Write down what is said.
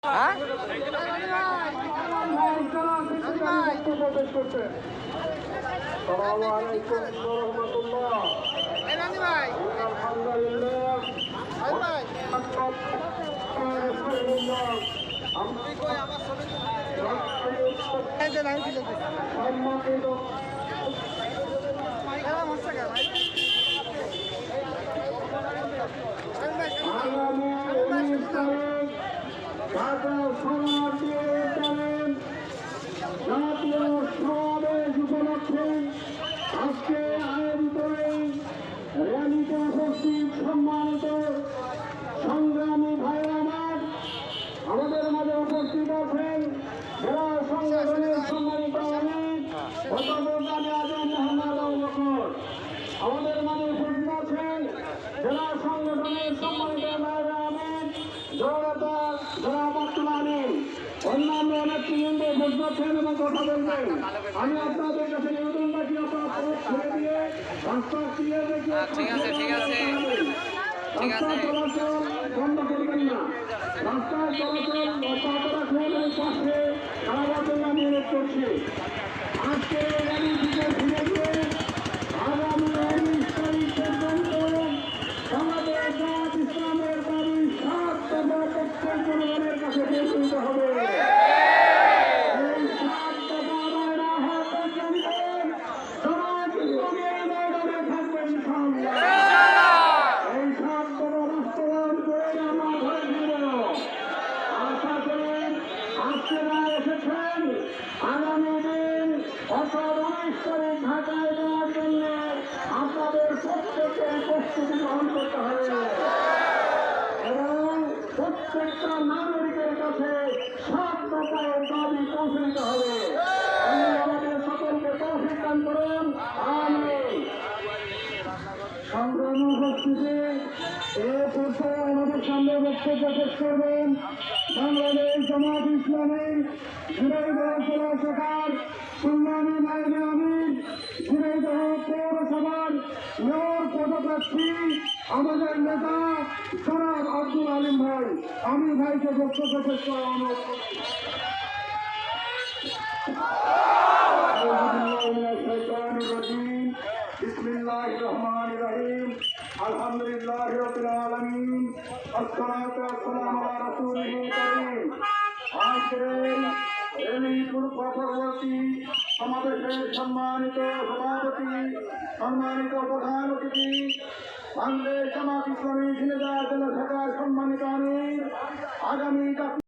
হ্যাঁ জাতীয় সমাবেশ উপলক্ষে আজকে আয়োজিত র্যালিতে উপস্থিত সম্মানিত সংগ্রামী ভাইরা আমাদের মাঝে উপস্থিত আছেন জেলা সংগঠনের সম্মানিত আমির অধ্যাপক আজম মোহাম্মদ আবু বকর। আমাদের মাঝে উপস্থিত আছেন জেলা সংগঠনের সম্মানিত ভাইরা আমির জনতা জনাব আব্দুল আলীম। অন্যান্য নেতৃবৃন্দ উপস্থিত আছেন এবং কথা বলবেন। আমি আপনাদের কাছে নিবেদন রাখি আপনারা ছেড়ে দিয়ে রাস্তা ক্লিয়ার রেখে রাস্তা চলাচল বন্ধ করবেন না। রাস্তার চলাচল অব্যাহত রাখুন এবং পাশে দাঁড়াবার জন্য আমি অনুরোধ করছি। আজকে র্যালি থেকে ফিরে গিয়ে আগামী 19 তারিখ পর্যন্ত বাংলাদেশ জামাত ইসলামের দাবি 7 দফা প্রত্যেক জনগণের কাছে পৌঁছে দিতে হবে। এই 7 দফা আদায় না হওয়া পর্যন্ত জামাত ইসলামের ময়দানে থাকবে ইনশাআল্লাহ। এই 7 দফা বাস্তবায়ন করে আমরা ঘরে ফিরব। আশা করেন আপনারা এসেছেন আগামী দিন অর্থাৎ 19 তারিখ ঢাকায় যাওয়ার জন্য আপনাদের প্রত্যেকের প্রস্তুতি গ্রহণ করতে হবে এবং প্রত্যেকটা নাগরিকের কাছে 7 দফার দাবি পৌঁছে দিতে হবে। আমাদের সকলকে তৌফিক দান করুন, আমিন। সংগ্রামী উপস্থিতি এ পর্যায়ে আমাদের সামনে বক্তব্য পেশ করবেন বাংলাদেশ জামাত ইসলামী ঝিনাইদহ জেলা শাখার সংগ্রামী নায়েবে আমির, ঝিনাইদহ পৌরসভার মেয়র পদপ্রার্থী আমাদের নেতা জনাব আব্দুল আলীম ভাই। আমি ভাইকে বক্তব্য পেশ করার অনুরোধ করছি। বিসমিল্লাহির রহমানির রহিম। আলহামদুলিল্লাহি রাব্বিল আলামিন। আসসালাতু ওয়াসসালামু আলা রাসূলিল কারীম। আজকের এই পূর্ববর্তী সমাবেশের সম্মানিত সভাপতি, সম্মানিত প্রধান অতিথি, বাংলাদেশ জামাত ইসলামী ঝিনাইদহ জেলা শাখার সম্মানিত আমির, আগামী